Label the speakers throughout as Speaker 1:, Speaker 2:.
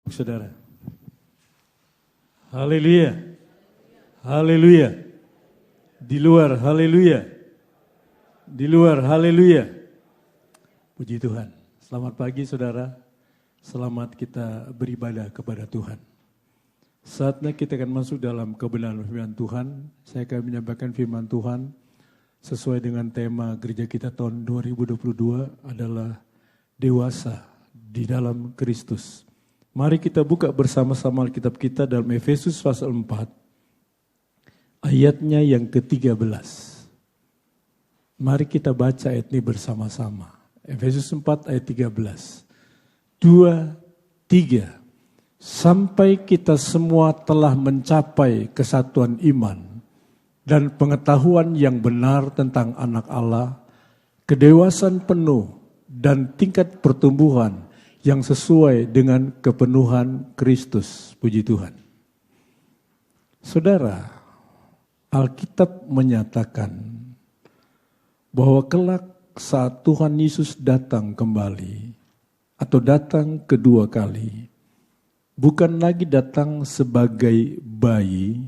Speaker 1: Saudara. Haleluya. Haleluya. Di luar haleluya. Di luar haleluya. Puji Tuhan. Selamat pagi saudara. Selamat kita beribadah kepada Tuhan. Saatnya kita akan masuk dalam kebenaran firman Tuhan. Saya akan menyampaikan firman Tuhan sesuai dengan tema gereja kita tahun 2022 adalah dewasa di dalam Kristus. Mari kita buka bersama-sama Alkitab kita dalam Efesus pasal 4, ayatnya yang ke-13. Mari kita baca ayat ini bersama-sama. Efesus 4 ayat 13. 2, 3. Sampai kita semua telah mencapai kesatuan iman dan pengetahuan yang benar tentang anak Allah, kedewasaan penuh dan tingkat pertumbuhan yang sesuai dengan kepenuhan Kristus. Puji Tuhan. Saudara, Alkitab menyatakan bahwa kelak saat Tuhan Yesus datang kembali atau datang kedua kali, bukan lagi datang sebagai bayi,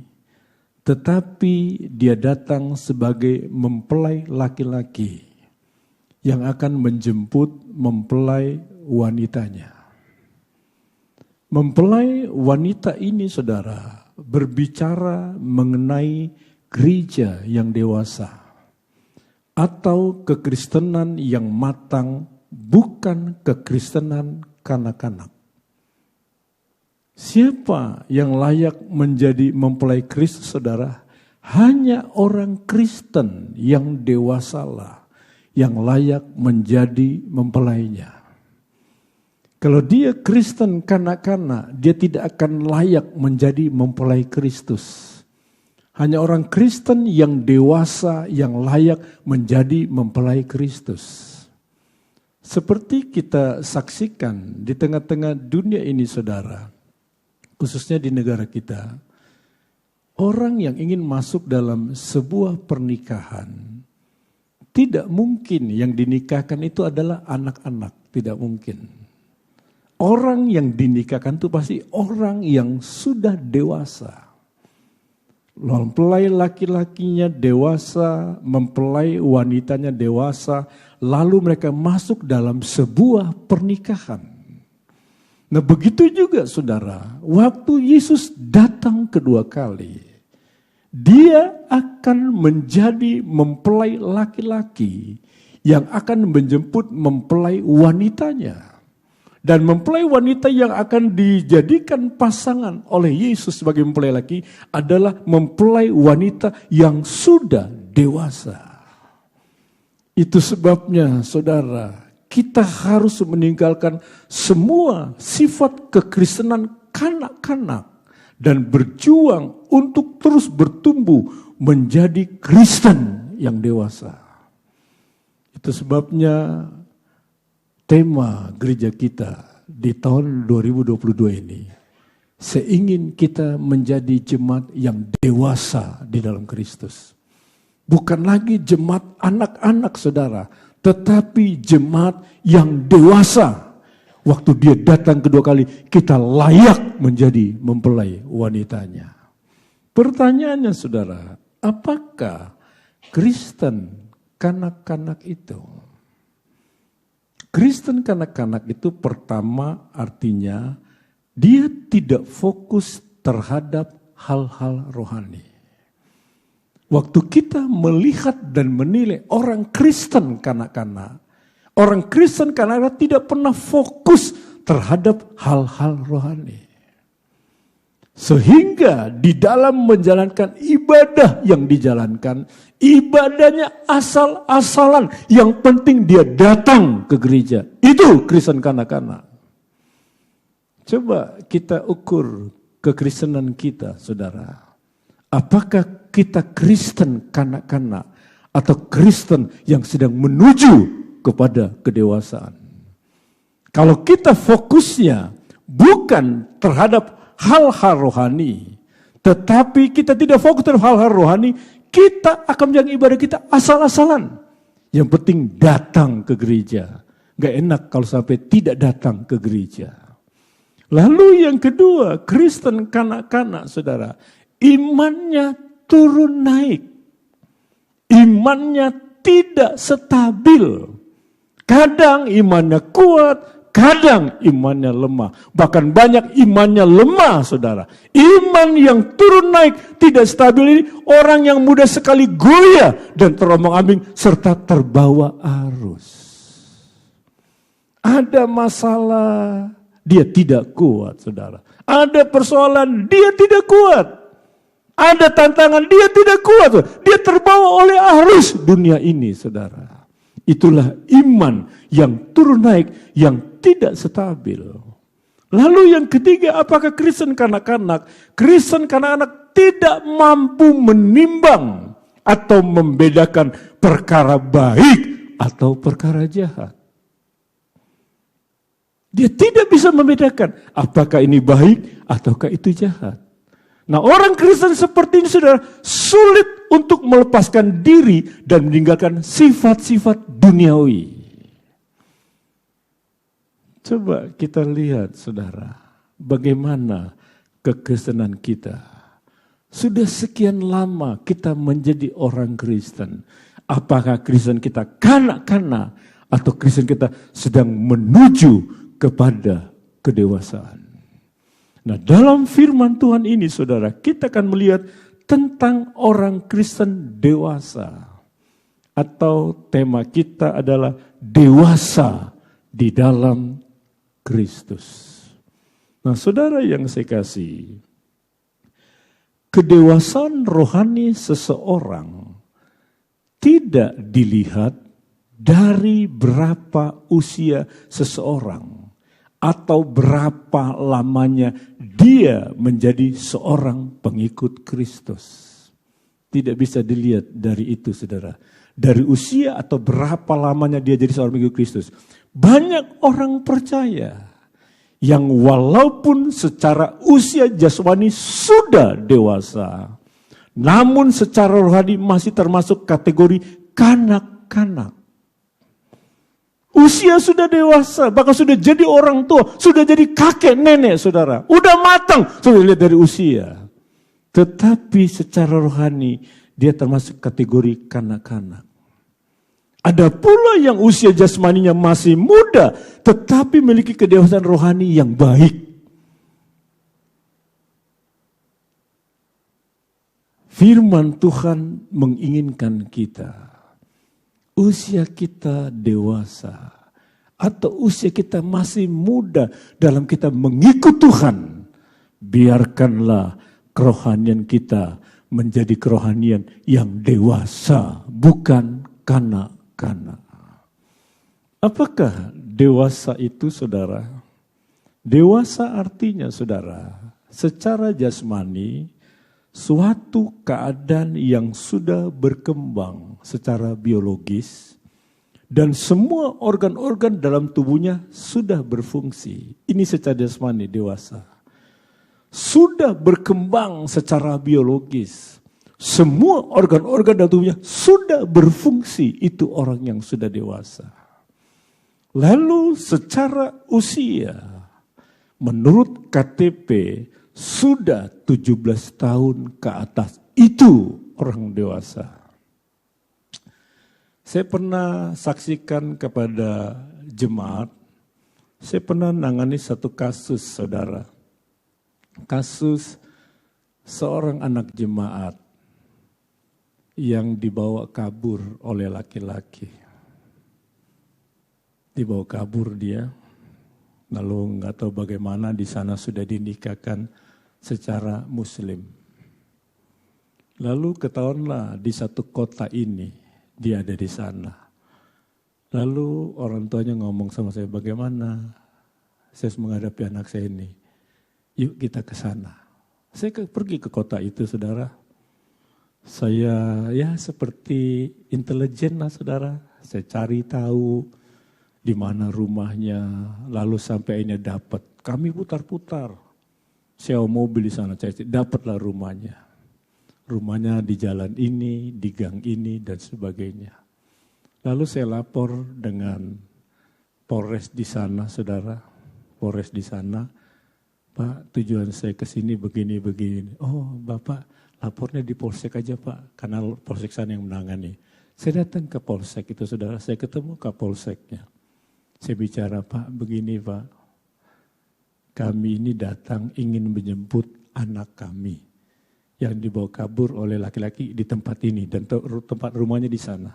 Speaker 1: tetapi dia datang sebagai mempelai laki-laki yang akan menjemput mempelai wanitanya. Mempelai wanita ini saudara berbicara mengenai gereja yang dewasa atau kekristenan yang matang, bukan kekristenan kanak-kanak. Siapa yang layak menjadi mempelai Kristus saudara? Hanya orang Kristen yang dewasalah yang layak menjadi mempelainya. Kalau dia Kristen kanak-kanak, dia tidak akan layak menjadi mempelai Kristus. Hanya orang Kristen yang dewasa yang layak menjadi mempelai Kristus. Seperti kita saksikan di tengah-tengah dunia ini saudara, khususnya di negara kita, orang yang ingin masuk dalam sebuah pernikahan, tidak mungkin yang dinikahkan itu adalah anak-anak, tidak mungkin. Orang yang dinikahkan itu pasti orang yang sudah dewasa. Mempelai laki-lakinya dewasa, mempelai wanitanya dewasa, lalu mereka masuk dalam sebuah pernikahan. Nah begitu juga saudara, waktu Yesus datang kedua kali, dia akan menjadi mempelai laki-laki yang akan menjemput mempelai wanitanya. Dan mempelai wanita yang akan dijadikan pasangan oleh Yesus sebagai mempelai laki adalah mempelai wanita yang sudah dewasa. Itu sebabnya saudara, kita harus meninggalkan semua sifat kekristenan kanak-kanak dan berjuang untuk terus bertumbuh menjadi Kristen yang dewasa. Itu sebabnya tema gereja kita di tahun 2022 ini, seingin kita menjadi jemaat yang dewasa di dalam Kristus. Bukan lagi jemaat anak-anak saudara, tetapi jemaat yang dewasa. Waktu dia datang kedua kali, kita layak menjadi mempelai wanitanya. Pertanyaannya saudara, apakah Kristen kanak-kanak itu? Kristen kanak-kanak itu pertama artinya dia tidak fokus terhadap hal-hal rohani. Waktu kita melihat dan menilai orang Kristen kanak-kanak, orang Kristen kanak-kanak tidak pernah fokus terhadap hal-hal rohani. Sehingga di dalam menjalankan ibadah yang dijalankan, ibadahnya asal-asalan. Yang penting dia datang ke gereja. Itu Kristen kanak-kanak. Coba kita ukur kekristenan kita, saudara. Apakah kita Kristen kanak-kanak atau Kristen yang sedang menuju kepada kedewasaan? Kalau kita fokusnya bukan terhadap hal-hal rohani, tetapi kita tidak fokus terhadap hal-hal rohani, kita akan menjalankan ibadah kita asal-asalan. Yang penting datang ke gereja. Gak enak kalau sampai tidak datang ke gereja. Lalu yang kedua, Kristen kanak-kanak saudara, imannya turun naik. Imannya tidak stabil. Kadang imannya kuat, kadang imannya lemah. Bahkan banyak imannya lemah saudara. Iman yang turun naik, tidak stabil ini orang yang mudah sekali goyah dan terombang-ambing serta terbawa arus. Ada masalah, dia tidak kuat saudara. Ada persoalan, dia tidak kuat. Ada tantangan, dia tidak kuat. Dia terbawa oleh arus dunia ini saudara. Itulah iman yang turun naik, yang tidak stabil. Lalu yang ketiga, apakah Kristen kanak-kanak? Kristen kanak-kanak tidak mampu menimbang atau membedakan perkara baik atau perkara jahat. Dia tidak bisa membedakan apakah ini baik ataukah itu jahat. Nah, orang Kristen seperti ini saudara sulit untuk melepaskan diri dan meninggalkan sifat-sifat duniawi. Coba kita lihat saudara, bagaimana kekristenan kita. Sudah sekian lama kita menjadi orang Kristen. Apakah Kristen kita kanak-kanak atau Kristen kita sedang menuju kepada kedewasaan? Nah, dalam firman Tuhan ini saudara, kita akan melihat tentang orang Kristen dewasa. Atau tema kita adalah dewasa di dalam Kristus. Nah, saudara yang saya kasih, kedewasaan rohani seseorang tidak dilihat dari berapa usia seseorang atau berapa lamanya dia menjadi seorang pengikut Kristus. Tidak bisa dilihat dari itu saudara. Dari usia atau berapa lamanya dia jadi seorang pengikut Kristus. Banyak orang percaya yang walaupun secara usia jasmani sudah dewasa, namun secara rohani masih termasuk kategori kanak-kanak. Usia sudah dewasa, bahkan sudah jadi orang tua, sudah jadi kakek nenek saudara. Udah matang, sudah lihat dari usia. Tetapi secara rohani dia termasuk kategori kanak-kanak. Ada pula yang usia jasmaninya masih muda, tetapi memiliki kedewasaan rohani yang baik. Firman Tuhan menginginkan kita, usia kita dewasa atau usia kita masih muda dalam kita mengikut Tuhan, biarkanlah kerohanian kita menjadi kerohanian yang dewasa, bukan kanak-kanak. Apakah dewasa itu saudara? Dewasa artinya saudara, secara jasmani, suatu keadaan yang sudah berkembang secara biologis dan semua organ-organ dalam tubuhnya sudah berfungsi. Ini secara jasmani dewasa. Sudah berkembang secara biologis. Semua organ-organ dalam tubuhnya sudah berfungsi. Itu orang yang sudah dewasa. Lalu secara usia, menurut KTP, sudah 17 tahun ke atas, itu orang dewasa. Saya pernah saksikan kepada jemaat, saya pernah nangani satu kasus saudara. Kasus seorang anak jemaat yang dibawa kabur oleh laki-laki. Dibawa kabur dia, lalu nggak tahu bagaimana di sana sudah dinikahkan secara muslim. Lalu ketahuanlah di satu kota ini dia ada di sana. Lalu orang tuanya ngomong sama saya, bagaimana saya harus menghadapi anak saya ini? Yuk kita ke sana. Saya pergi ke kota itu saudara. Saya ya seperti intelijen lah saudara. Saya cari tahu di mana rumahnya, lalu sampai ini dapat. Kami putar-putar, sewa mobil di sana, dapatlah rumahnya. Rumahnya di jalan ini, di gang ini, dan sebagainya. Lalu saya lapor dengan Polres di sana, saudara. Polres di sana, Pak, tujuan saya ke sini begini. Oh, Bapak lapornya di Polsek aja Pak, karena Polsek sana yang menangani. Saya datang ke Polsek itu saudara, saya ketemu Kapolseknya. Saya bicara, Pak, begini Pak, kami ini datang ingin menjemput anak kami yang dibawa kabur oleh laki-laki di tempat ini dan tempat rumahnya di sana.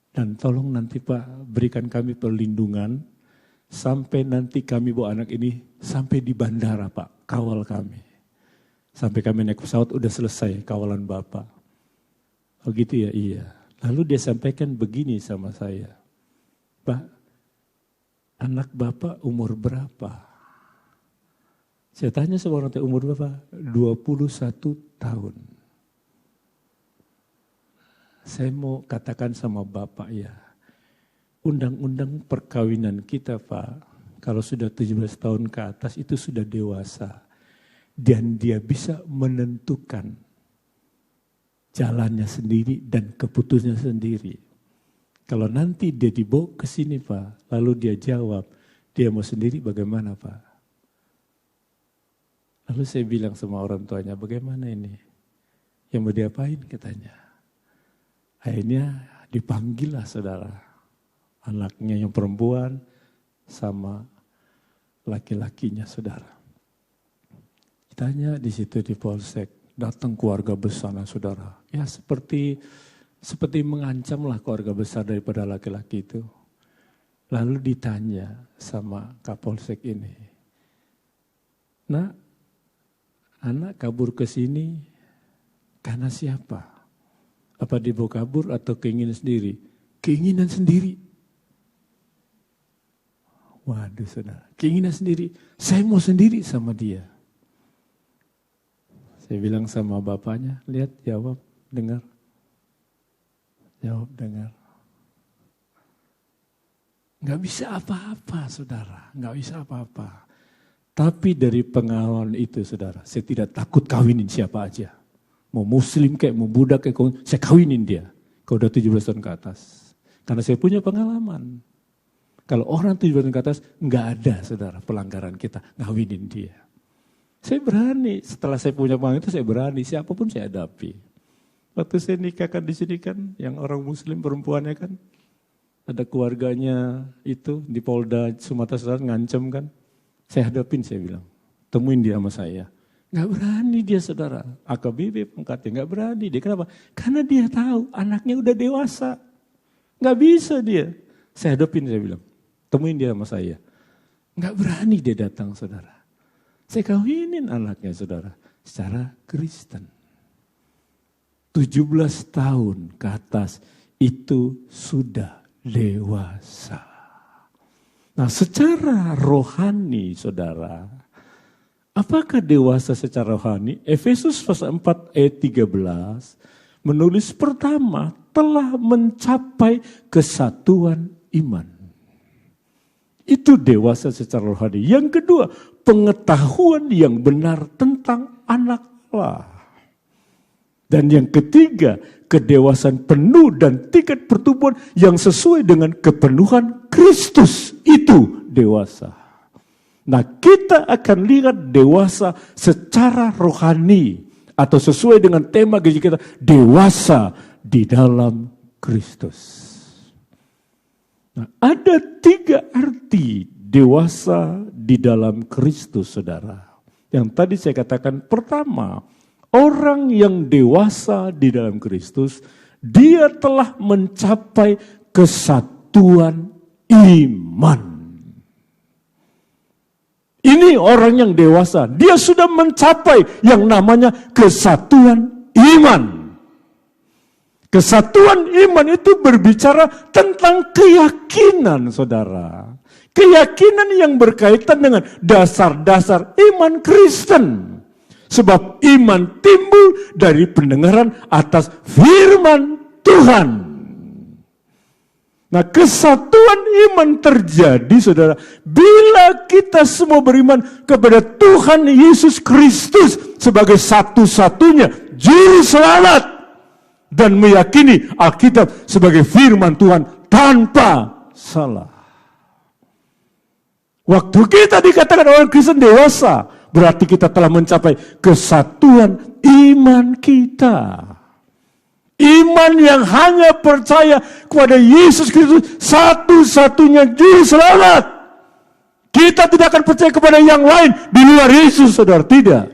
Speaker 1: Dan tolong nanti Pak, berikan kami perlindungan sampai nanti kami bawa anak ini sampai di bandara Pak, kawal kami. Sampai kami naik pesawat udah selesai kawalan Bapak. Oh gitu ya, iya. Lalu dia sampaikan begini sama saya. Pak, anak Bapak umur berapa? Saya tanya sama orang tua, umur berapa? 21 tahun. Saya mau katakan sama Bapak ya, undang-undang perkawinan kita Pak, kalau sudah 17 tahun ke atas itu sudah dewasa. Dan dia bisa menentukan jalannya sendiri dan keputusannya sendiri. Kalau nanti dia dibawa ke sini Pak, lalu dia jawab, dia mau sendiri bagaimana Pak? Lalu saya bilang sama orang tuanya, bagaimana ini? Yang mau diapain katanya? Akhirnya dipanggil lah saudara. Anaknya yang perempuan sama laki-lakinya saudara. Ditanya di situ di Polsek, datang keluarga besar saudara. Ya seperti mengancam lah keluarga besar daripada laki-laki itu. Lalu ditanya sama Kapolsek ini, Nak, anak kabur ke sini karena siapa? Apa dibawa kabur atau keinginan sendiri? Keinginan sendiri. Waduh saudara, keinginan sendiri. Saya mau sendiri sama dia. Saya bilang sama bapaknya, lihat, jawab, dengar. Jawab, dengar. Nggak bisa apa-apa saudara, nggak bisa apa-apa. Tapi dari pengalaman itu saudara, saya tidak takut kawinin siapa aja. Mau muslim kayak, mau budak kayak, saya kawinin dia. Kalau udah 17 tahun ke atas. Karena saya punya pengalaman. Kalau orang 17 tahun ke atas, nggak ada saudara pelanggaran kita, ngawinin dia. Saya berani, setelah saya punya pengalaman itu saya berani, siapapun saya hadapi. Waktu saya nikahkan di sini kan, yang orang muslim perempuannya kan, ada keluarganya itu di Polda Sumatera Selatan ngancem kan. Saya hadapin, saya bilang, temuin dia sama saya. Nggak berani dia saudara, AKBP pangkatnya, nggak berani dia. Kenapa? Karena dia tahu anaknya udah dewasa. Nggak bisa dia. Saya hadapin, saya bilang, temuin dia sama saya. Nggak berani dia datang saudara. Saya kawinin anaknya saudara, secara Kristen. 17 tahun ke atas itu sudah dewasa. Nah secara rohani saudara, apakah dewasa secara rohani? Efesus pasal 4 ayat 13 menulis pertama telah mencapai kesatuan iman. Itu dewasa secara rohani. Yang kedua, pengetahuan yang benar tentang anak Allah. Dan yang ketiga, kedewasaan penuh dan tingkat pertumbuhan yang sesuai dengan kepenuhan Kristus. Itu dewasa. Nah kita akan lihat dewasa secara rohani. Atau sesuai dengan tema gereja kita, dewasa di dalam Kristus. Nah, ada 3 arti dewasa di dalam Kristus, saudara. Yang tadi saya katakan, pertama, orang yang dewasa di dalam Kristus, dia telah mencapai kesatuan iman. Ini orang yang dewasa, dia sudah mencapai yang namanya kesatuan iman. Kesatuan iman itu berbicara tentang keyakinan, saudara. Keyakinan yang berkaitan dengan dasar-dasar iman Kristen. Sebab iman timbul dari pendengaran atas firman Tuhan. Nah, kesatuan iman terjadi, saudara, bila kita semua beriman kepada Tuhan Yesus Kristus sebagai satu-satunya juru selamat. Dan meyakini Alkitab sebagai firman Tuhan tanpa salah. Waktu kita dikatakan orang Kristen dewasa, berarti kita telah mencapai kesatuan iman kita. Iman yang hanya percaya kepada Yesus Kristus, satu-satunya juru selamat. Kita tidak akan percaya kepada yang lain di luar Yesus, saudara. Tidak.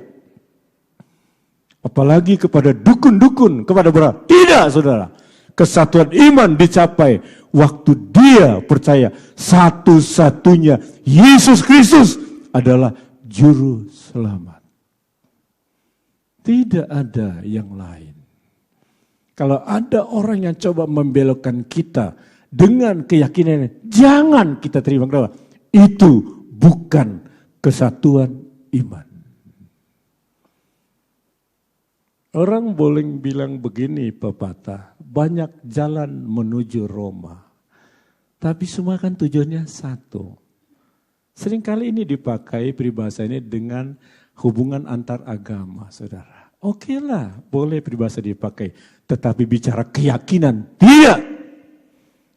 Speaker 1: Apalagi kepada dukun-dukun, kepada berhala. Tidak, saudara. Kesatuan iman dicapai waktu dia percaya satu-satunya Yesus Kristus adalah juru selamat. Tidak ada yang lain. Kalau ada orang yang coba membelokkan kita dengan keyakinan, jangan kita terima. Kenapa? Itu bukan kesatuan iman. Orang boleh bilang begini pepatah, banyak jalan menuju Roma. Tapi semua kan tujuannya satu. Seringkali ini dipakai peribahasa ini dengan hubungan antar agama, saudara. Oke lah, boleh peribahasa dipakai. Tetapi bicara keyakinan, tidak.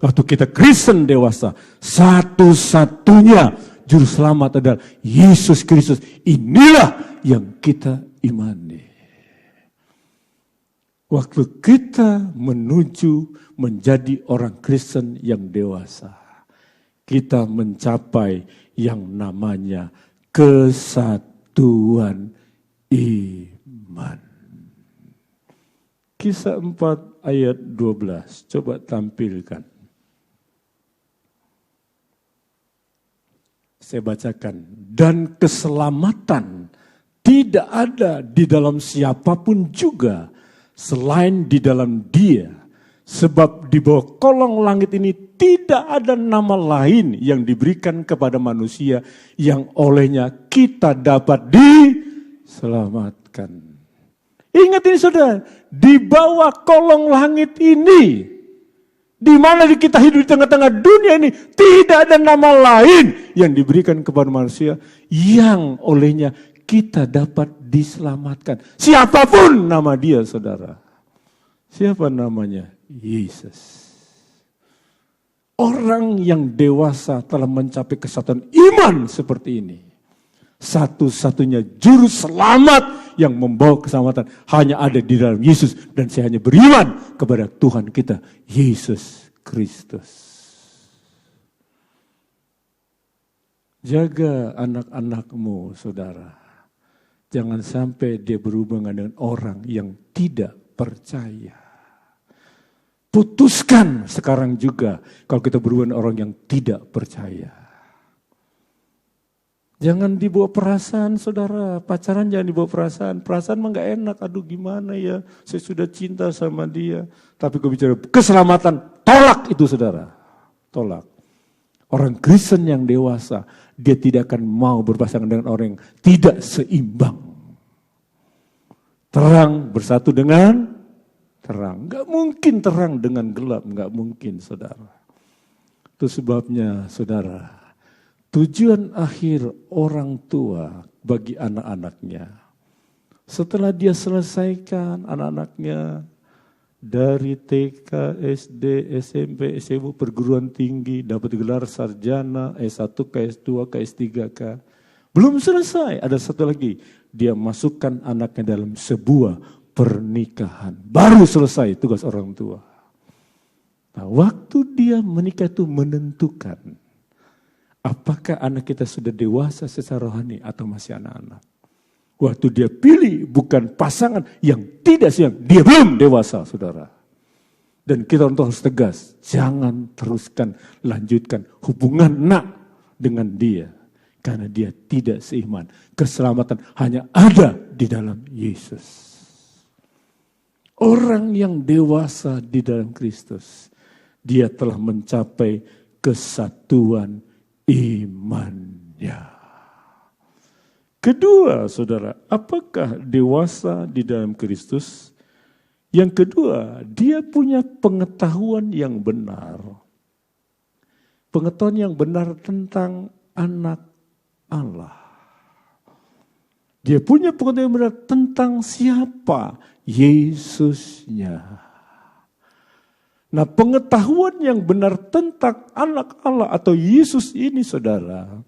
Speaker 1: Waktu kita Kristen dewasa, satu-satunya juru selamat adalah Yesus Kristus. Inilah yang kita imani. Waktu kita menuju menjadi orang Kristen yang dewasa, kita mencapai yang namanya kesatuan iman. Kisah 4 ayat 12, coba tampilkan. Saya bacakan. Dan keselamatan tidak ada di dalam siapapun juga selain di dalam Dia. Sebab di bawah kolong langit ini tidak ada nama lain yang diberikan kepada manusia yang olehnya kita dapat diselamatkan. Ingat ini saudara, di bawah kolong langit ini, di mana kita hidup di tengah-tengah dunia ini, tidak ada nama lain yang diberikan kepada manusia yang olehnya kita dapat diselamatkan. Siapapun nama dia, saudara. Siapa namanya? Yesus. Orang yang dewasa telah mencapai kesatuan iman seperti ini. Satu-satunya juru selamat yang membawa keselamatan hanya ada di dalam Yesus. Dan saya hanya beriman kepada Tuhan kita, Yesus Kristus. Jaga anak-anakmu, saudara. Jangan sampai dia berhubungan dengan orang yang tidak percaya. Putuskan sekarang juga kalau kita berhubungan dengan orang yang tidak percaya. Jangan dibawa perasaan, saudara. Pacaran jangan dibawa perasaan. Perasaan mah gak enak. Aduh gimana ya, saya sudah cinta sama dia. Tapi kalau bicara keselamatan, tolak itu saudara. Tolak. Orang Kristen yang dewasa, dia tidak akan mau berpasangan dengan orang yang tidak seimbang. Terang bersatu dengan terang. Gak mungkin terang dengan gelap. Gak mungkin, saudara. Itu sebabnya, saudara, tujuan akhir orang tua bagi anak-anaknya, setelah dia selesaikan anak-anaknya dari TK, SD, SMP, SMA, perguruan tinggi, dapat gelar sarjana, S1, S2, S3, belum selesai, ada satu lagi, dia masukkan anaknya dalam sebuah pernikahan. Baru selesai tugas orang tua. Nah, waktu dia menikah itu menentukan apakah anak kita sudah dewasa secara rohani atau masih anak-anak. Waktu dia pilih bukan pasangan yang tidak siap, dia belum dewasa, saudara. Dan kita harus tegas, jangan teruskan, lanjutkan hubungan dengan dia. Karena dia tidak seiman. Keselamatan hanya ada di dalam Yesus. Orang yang dewasa di dalam Kristus, dia telah mencapai kesatuan imannya. Kedua, saudara, apakah dewasa di dalam Kristus? Yang kedua, dia punya pengetahuan yang benar. Pengetahuan yang benar tentang anak Allah. Dia punya pengetahuan yang benar tentang siapa Yesusnya. Nah, pengetahuan yang benar tentang anak Allah atau Yesus ini, saudara,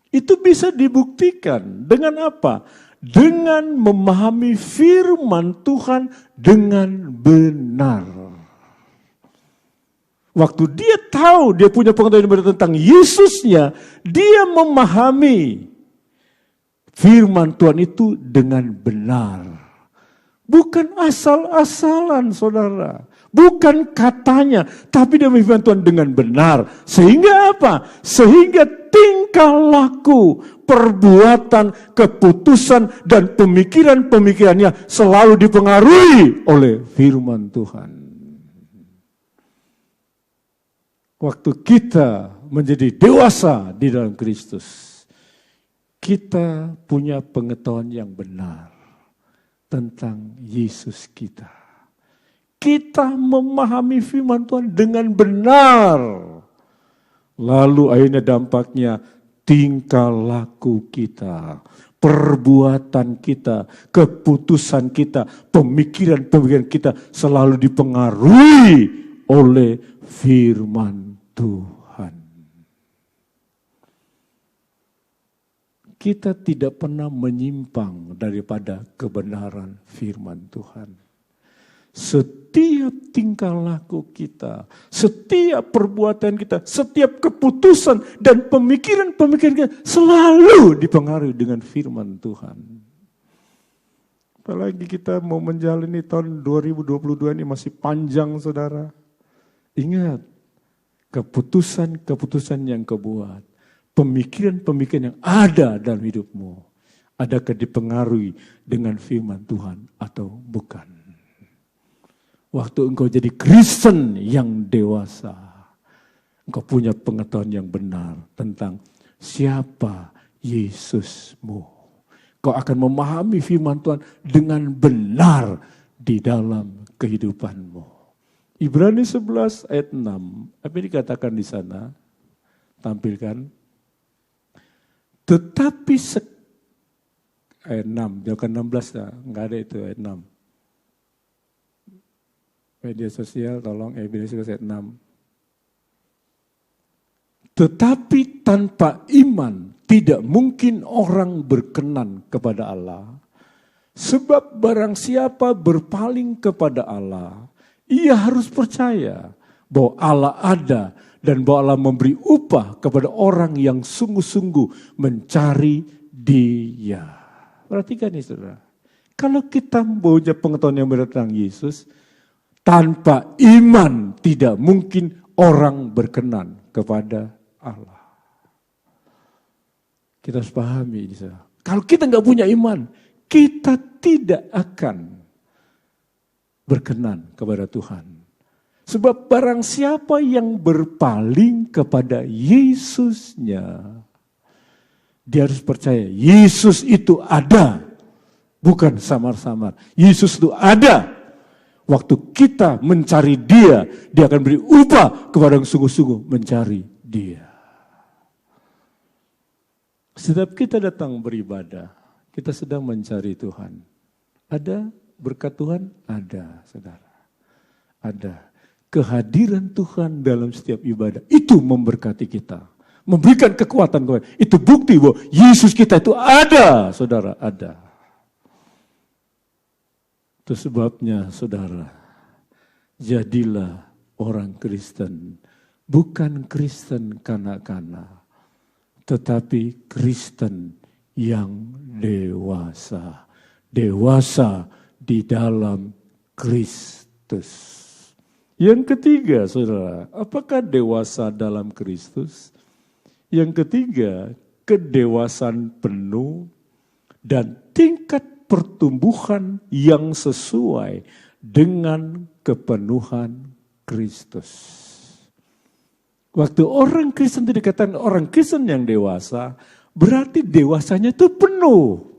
Speaker 2: Itu bisa dibuktikan dengan apa? Dengan memahami firman Tuhan dengan benar. Waktu dia tahu, dia punya pengetahuan yang benar tentang Yesusnya, dia memahami firman Tuhan itu dengan benar. Bukan asal-asalan, saudara. Bukan katanya, tapi dia firman Tuhan dengan benar. Sehingga apa? Sehingga tingkah laku, perbuatan, keputusan, dan pemikiran-pemikirannya selalu dipengaruhi oleh firman Tuhan. Waktu kita menjadi dewasa di dalam Kristus, kita punya pengetahuan yang benar tentang Yesus kita. Kita memahami firman Tuhan dengan benar. Lalu akhirnya dampaknya tingkah laku kita, perbuatan kita, keputusan kita, pemikiran-pemikiran kita selalu dipengaruhi oleh firman Tuhan. Kita tidak pernah menyimpang daripada kebenaran firman Tuhan. Setiap tingkah laku kita, setiap perbuatan kita, setiap keputusan dan pemikiran-pemikiran kita selalu dipengaruhi dengan firman Tuhan. Apalagi kita mau menjalani tahun 2022 ini masih panjang, saudara. Ingat, keputusan-keputusan yang kau buat, pemikiran-pemikiran yang ada dalam hidupmu, adakah dipengaruhi dengan firman Tuhan atau bukan? Waktu engkau jadi Kristen yang dewasa, engkau punya pengetahuan yang benar tentang siapa Yesusmu. Kau akan memahami firman Tuhan dengan benar di dalam kehidupanmu. Ibrani 11 ayat 6, apa yang dikatakan di sana? Tampilkan. Tetapi ayat 6, jangan 16 ya, enggak ada itu ayat 6. Media sosial tolong Ibrani 11 ayat 6. Tetapi tanpa iman tidak mungkin orang berkenan kepada Allah. Sebab barang siapa berpaling kepada Allah, ia harus percaya bahwa Allah ada dan bahwa Allah memberi upah kepada orang yang sungguh-sungguh mencari Dia. Perhatikan ini, saudara. Kalau kita punya pengetahuan yang benar tentang Yesus, tanpa iman tidak mungkin orang berkenan kepada Allah. Kita harus pahami ini, saudara. Kalau kita nggak punya iman, kita tidak akan berkenan kepada Tuhan. Sebab barang siapa yang berpaling kepada Yesusnya, dia harus percaya Yesus itu ada, bukan samar-samar. Yesus itu ada. Waktu kita mencari Dia, Dia akan beri upah kepada yang sungguh-sungguh mencari Dia. Setiap kita datang beribadah, kita sedang mencari Tuhan. Ada berkat Tuhan? Ada, saudara. Ada. Kehadiran Tuhan dalam setiap ibadah, itu memberkati kita. Memberikan kekuatan kepada kita. Itu bukti bahwa Yesus kita itu ada, saudara, ada. Itu sebabnya, saudara, jadilah orang Kristen. Bukan Kristen kanak-kanak, tetapi Kristen yang dewasa. Dewasa di dalam Kristus. Yang ketiga, saudara, apakah dewasa dalam Kristus? Yang ketiga, kedewasaan penuh dan tingkat pertumbuhan yang sesuai dengan kepenuhan Kristus. Waktu orang Kristen itu dikatakan orang Kristen yang dewasa, berarti dewasanya itu penuh.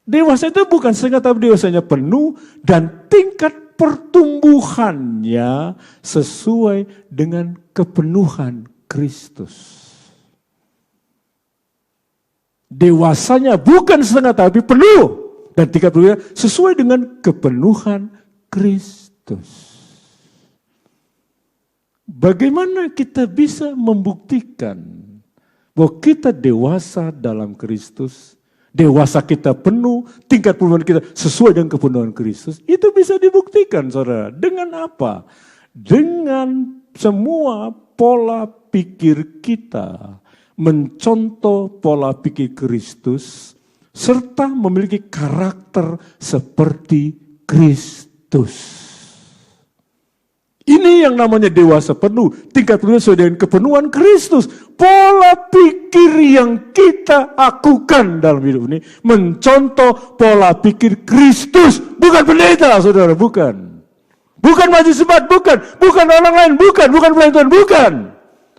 Speaker 2: Dewasa itu bukan setengah, tapi dewasanya penuh dan tingkat pertumbuhannya sesuai dengan kepenuhan Kristus. Dewasanya bukan setengah tapi penuh. Dan tingkat pertumbuhannya sesuai dengan kepenuhan Kristus. Bagaimana kita bisa membuktikan bahwa kita dewasa dalam Kristus, dewasa kita penuh, tingkat penuhan kita sesuai dengan kepenuhan Kristus, itu bisa dibuktikan saudara. Dengan apa? Dengan semua pola pikir kita mencontoh pola pikir Kristus, serta memiliki karakter seperti Kristus. Ini yang namanya dewasa penuh, tingkat penuh sesuai dengan kepenuhan Kristus. Pola pikir yang kita lakukan dalam hidup ini mencontoh pola pikir Kristus, bukan pendeta, saudara, bukan. Bukan majelis jemaat, bukan orang lain, bukan pelayan Tuhan, bukan.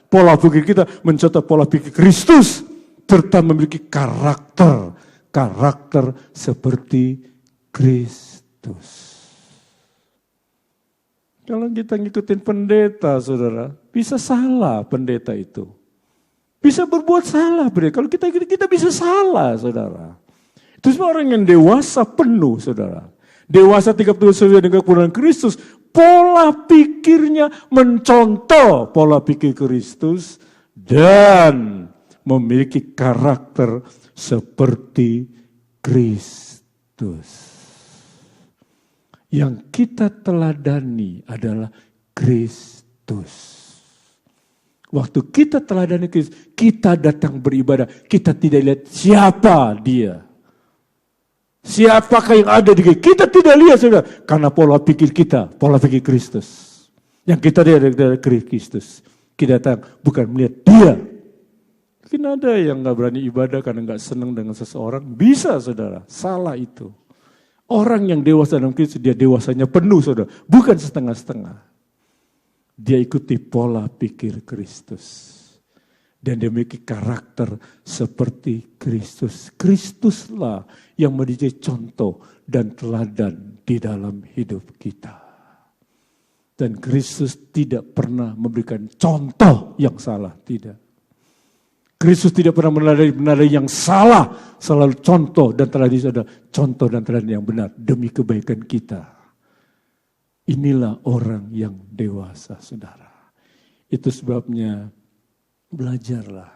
Speaker 2: Pola pikir kita mencontoh pola pikir Kristus, serta memiliki karakter seperti Kristus. Kalau kita ngikutin pendeta, saudara, bisa salah pendeta itu. Bisa berbuat salah pendeta. Kalau kita bisa salah, saudara. Itu semua orang yang dewasa penuh, saudara. Dewasa 30 sesuai dengan kepenuhan Kristus. Pola pikirnya mencontoh pola pikir Kristus. Dan memiliki karakter seperti Kristus. Yang kita teladani adalah Kristus. Waktu kita teladani Kristus, kita datang beribadah, kita tidak lihat siapa dia. Siapakah yang ada di kita, tidak lihat saudara. Karena pola pikir kita, pola pikir Kristus. Yang kita lihat adalah Kristus. Kita datang bukan melihat dia. Mungkin ada yang gak berani ibadah karena gak senang dengan seseorang. Bisa saudara, salah itu. Orang yang dewasa dalam Kristus, dia dewasanya penuh, saudara. Bukan setengah-setengah. Dia ikuti pola pikir Kristus. Dan dia memiliki karakter seperti Kristus. Kristuslah yang menjadi contoh dan teladan di dalam hidup kita. Dan Kristus tidak pernah memberikan contoh yang salah, tidak. Kristus tidak pernah meneladani yang salah, selalu contoh dan teladan adalah contoh dan teladan yang benar demi kebaikan kita. Inilah orang yang dewasa, saudara. Itu sebabnya belajarlah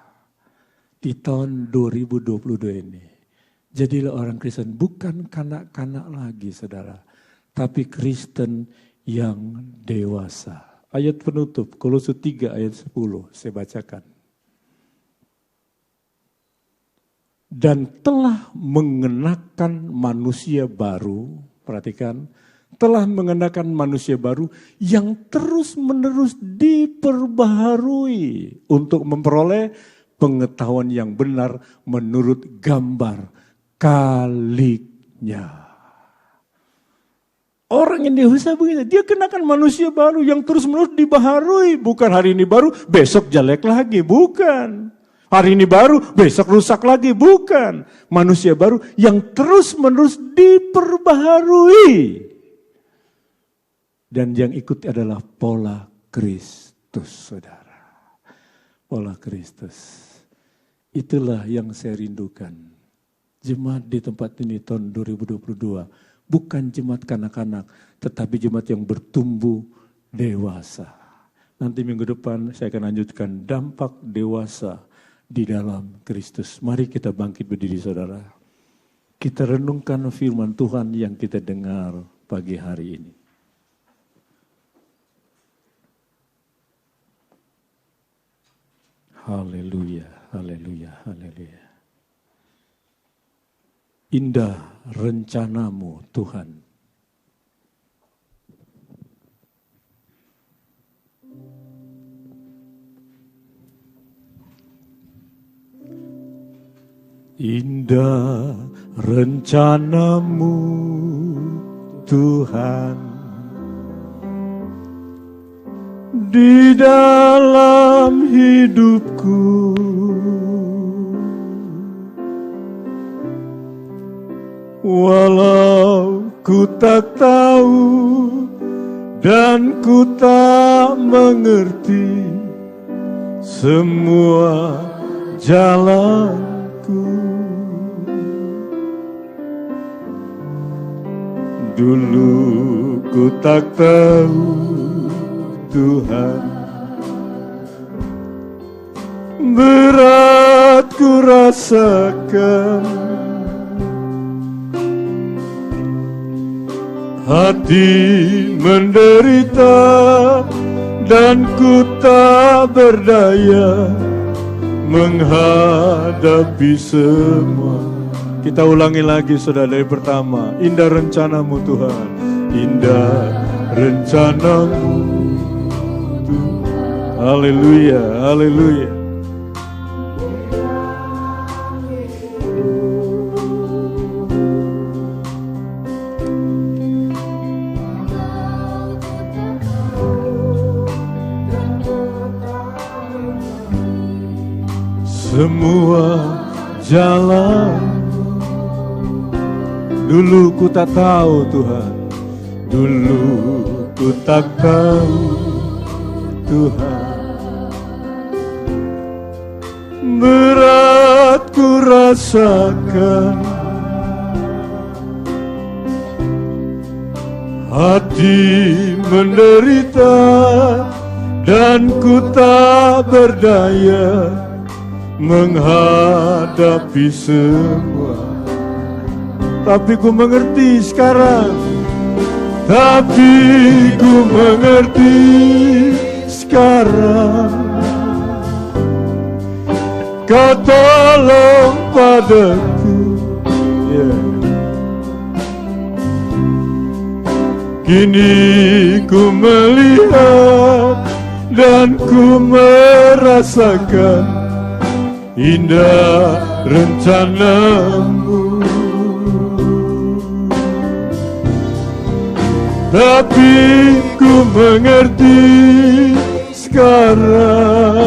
Speaker 2: di tahun 2022 ini. Jadilah orang Kristen bukan kanak-kanak lagi, saudara, tapi Kristen yang dewasa. Ayat penutup Kolose 3 ayat 10 saya bacakan. Dan telah mengenakan manusia baru, perhatikan, telah mengenakan manusia baru yang terus-menerus diperbaharui untuk memperoleh pengetahuan yang benar menurut gambar kaliknya. Orang yang dewasa begini, dia kenakan manusia baru yang terus-menerus dibaharui. Bukan hari ini baru, besok jelek lagi, bukan. Hari ini baru, besok rusak lagi. Bukan. Manusia baru yang terus-menerus diperbaharui. Dan yang ikuti adalah pola Kristus, saudara. Pola Kristus. Itulah yang saya rindukan. Jemaat di tempat ini tahun 2022. Bukan jemaat kanak-kanak, tetapi jemaat yang bertumbuh dewasa. Nanti minggu depan saya akan lanjutkan dampak dewasa di dalam Kristus. Mari kita bangkit berdiri, saudara. Kita renungkan firman Tuhan yang kita dengar pagi hari ini. Haleluya, haleluya, haleluya. Indah rencanamu, Tuhan. Indah rencanamu, Tuhan, di dalam hidupku. Walau ku tak tahu dan ku tak mengerti semua jalanku. Dulu ku tak tahu, Tuhan, berat rasakan, hati menderita dan ku tak berdaya menghadapi semua. Kita ulangi lagi saudara dari pertama. Indah rencanamu Tuhan, indah rencanamu Tuhan. Haleluya, haleluya. Semua jalan dulu ku tak tahu Tuhan, dulu ku tak tahu Tuhan. Berat ku rasakan, hati menderita dan ku tak berdaya menghadapi semua. Tapi ku mengerti sekarang, tapi ku mengerti sekarang, Kau tolong padaku, Kini ku melihat dan ku merasakan indah rencanamu. Tapi ku mengerti sekarang,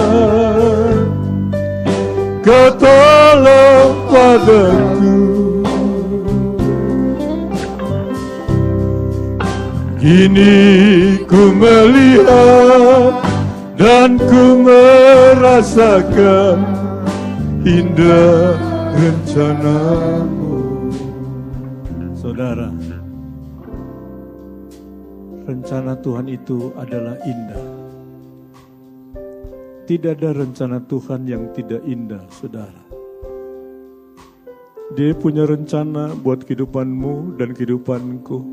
Speaker 2: Kau tolong padaku. Kini ku melihat dan ku merasakan indah rencanamu. Saudara, rencana Tuhan itu adalah indah. Tidak ada rencana Tuhan yang tidak indah, saudara. Dia punya rencana buat kehidupanmu dan kehidupanku.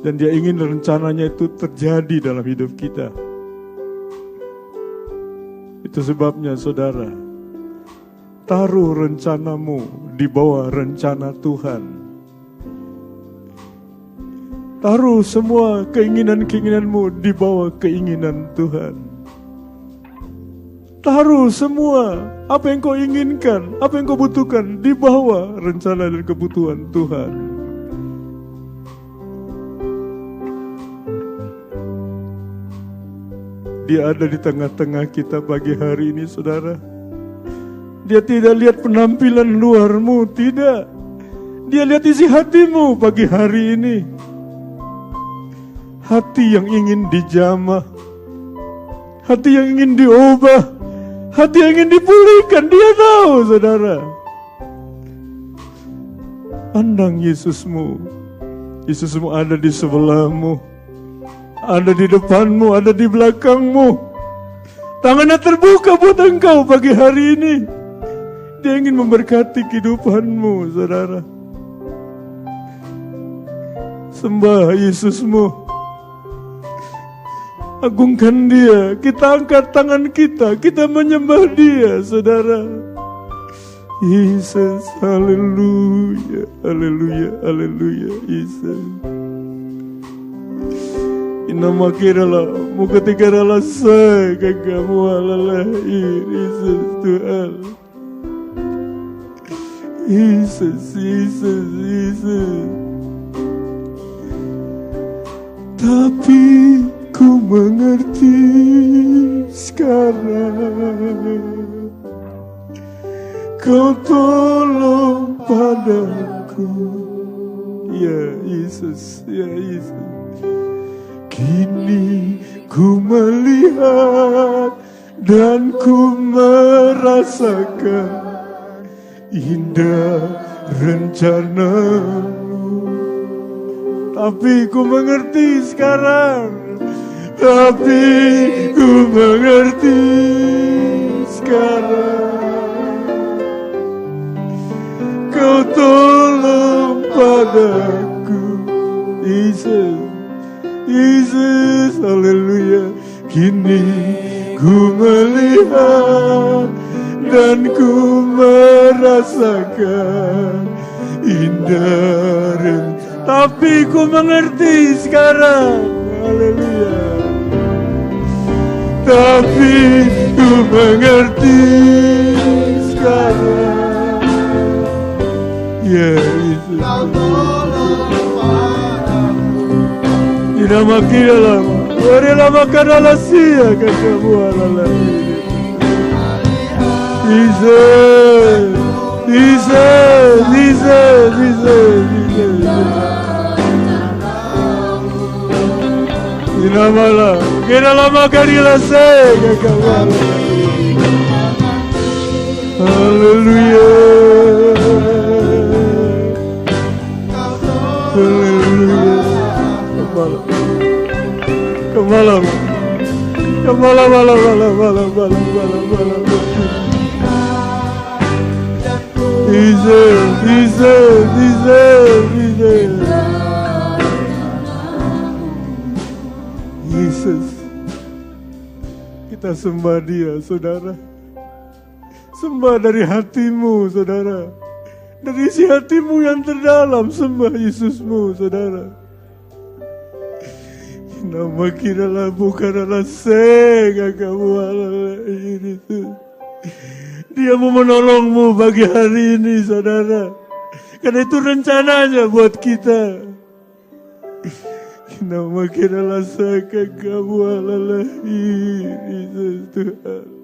Speaker 2: Dan dia ingin rencananya itu terjadi dalam hidup kita. Itu sebabnya saudara, taruh rencanamu di bawah rencana Tuhan. Taruh semua keinginan-keinginanmu di bawah keinginan Tuhan. Taruh semua apa yang kau inginkan, apa yang kau butuhkan di bawah rencana dan kebutuhan Tuhan. Dia ada di tengah-tengah kita pagi hari ini, saudara. Dia tidak lihat penampilan luarmu, tidak. Dia lihat isi hatimu pagi hari ini. Hati yang ingin dijamah, hati yang ingin diubah, hati yang ingin dipulihkan. Dia tahu, saudara. Pandang Yesusmu. Yesusmu ada di sebelahmu, ada di depanmu, ada di belakangmu. Tangannya terbuka buat engkau pagi hari ini. Dia ingin memberkati kehidupanmu, saudara. Sembah Yesusmu. Agungkan Dia. Kita angkat tangan kita menyembah Dia, saudara. Yesus, haleluya, haleluya, haleluya, Yesus. Inama kirala, mukatikara sa kagamu alalah, Yesus Tuhan. Yesus, Yesus, Yesus. Tapi ku mengerti sekarang, Kau tolong padaku, ya Yesus, ya Yesus. Kini ku melihat dan ku merasakan indah rencanamu. Tapi ku mengerti sekarang, tapi ku mengerti sekarang, padaku. Yesus, Yesus, haleluya. Kini ku melihat dan ku merasakan indah, tapi ku mengerti sekarang, haleluya. Tapi ku mengerti sekarang, ya Yesus. Tidak makin lama, beri lama karena sia katamu Allah. Jesus, Jesus, Jesus, Jesus, Jesus. Tidak malah, kira lama karilah saya katamu. Haleluya, haleluya. Kemalam, Yesus, kita sembah Dia, saudara. Sembah dari hatimu, saudara. Dari isi hatimu yang terdalam, sembah Yesusmu, saudara. Nama kiralah bukanlah sega kamu Allah ini tuh. Dia mau menolongmu pagi hari ini, saudara. Karena itu rencananya buat kita. Nama kiralah sega kamu Allah ini Tuhan.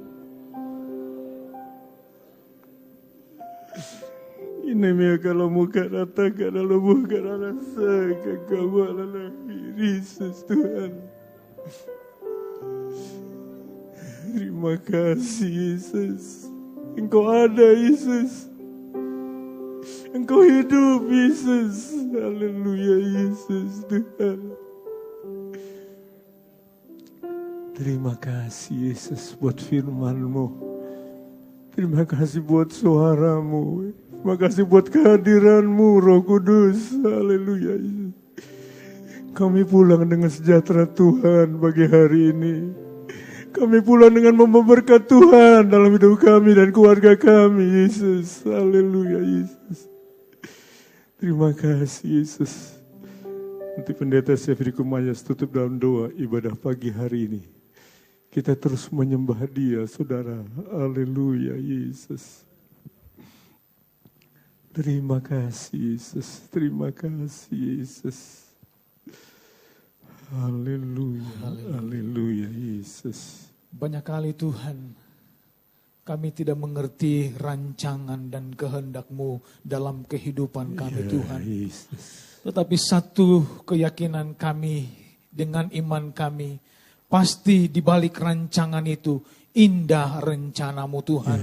Speaker 2: Ini mia kalau muka rata kalau muka rasa kekawalan Yesus Tuhan. Terima kasih Yesus. Engkau ada Yesus. Engkau hidup Yesus. Haleluya Yesus Tuhan. Terima kasih Yesus buat firman-Mu. Terima kasih buat suara-Mu. Terima kasih buat kehadiran-Mu, Roh Kudus. Haleluya. Kami pulang dengan sejahtera Tuhan pagi hari ini. Kami pulang dengan membawa berkat Tuhan dalam hidup kami dan keluarga kami, Yesus. Haleluya, Yesus. Terima kasih, Yesus. Nanti Pendeta Syafri Kumayas tutup dalam doa ibadah pagi hari ini. Kita terus menyembah Dia, saudara. Haleluya, Yesus. Terima kasih Yesus, terima kasih Yesus. Haleluya, haleluya Yesus.
Speaker 3: Banyak kali Tuhan, kami tidak mengerti rancangan dan kehendak-Mu dalam kehidupan kami Tuhan.
Speaker 2: Yesus.
Speaker 3: Tetapi satu keyakinan kami dengan iman kami, pasti di balik rancangan itu indah rencana-Mu Tuhan.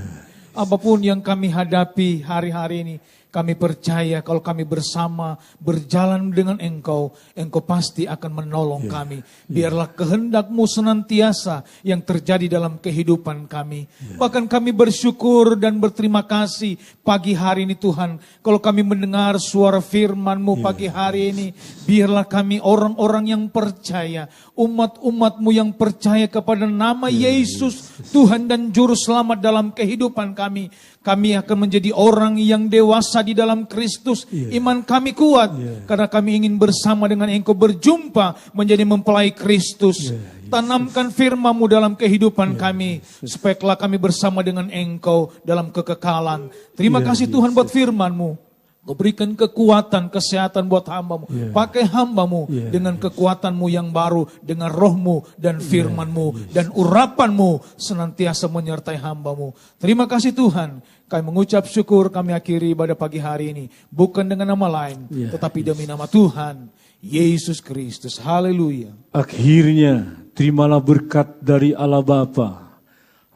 Speaker 3: Apapun yang kami hadapi hari-hari ini, kami percaya kalau kami bersama berjalan dengan Engkau, Engkau pasti akan menolong kami. Biarlah kehendak-Mu senantiasa yang terjadi dalam kehidupan kami. Bahkan kami bersyukur dan berterima kasih pagi hari ini Tuhan. Kalau kami mendengar suara firman-Mu pagi hari ini, biarlah kami orang-orang yang percaya, umat-umat-Mu yang percaya kepada nama Yesus, Tuhan dan Juru Selamat dalam kehidupan kami. Kami akan menjadi orang yang dewasa di dalam Kristus. Iman kami kuat. Karena kami ingin bersama dengan Engkau berjumpa menjadi mempelai Kristus. Tanamkan firman-Mu dalam kehidupan kami. Supaya kelak kami bersama dengan Engkau dalam kekekalan. Terima kasih Tuhan buat firman-Mu. Kau berikan kekuatan, kesehatan buat hamba-Mu. Pakai hamba-Mu dengan kekuatan-Mu yang baru. Dengan roh-Mu dan firman-Mu. Dan urapan-Mu senantiasa menyertai hamba-Mu. Terima kasih Tuhan. Kami mengucap syukur, kami akhiri ibadah pagi hari ini. Bukan dengan nama lain, tetapi demi nama Tuhan, Yesus Kristus. Haleluya.
Speaker 2: Akhirnya, terimalah berkat dari Allah Bapa,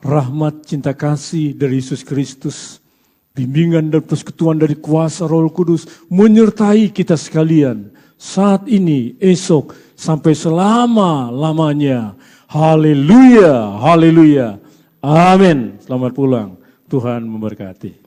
Speaker 2: rahmat cinta kasih dari Yesus Kristus, bimbingan dan persekutuan dari kuasa Roh Kudus menyertai kita sekalian saat ini, esok, sampai selama-lamanya. Haleluya, haleluya. Amin. Selamat pulang. Tuhan memberkati.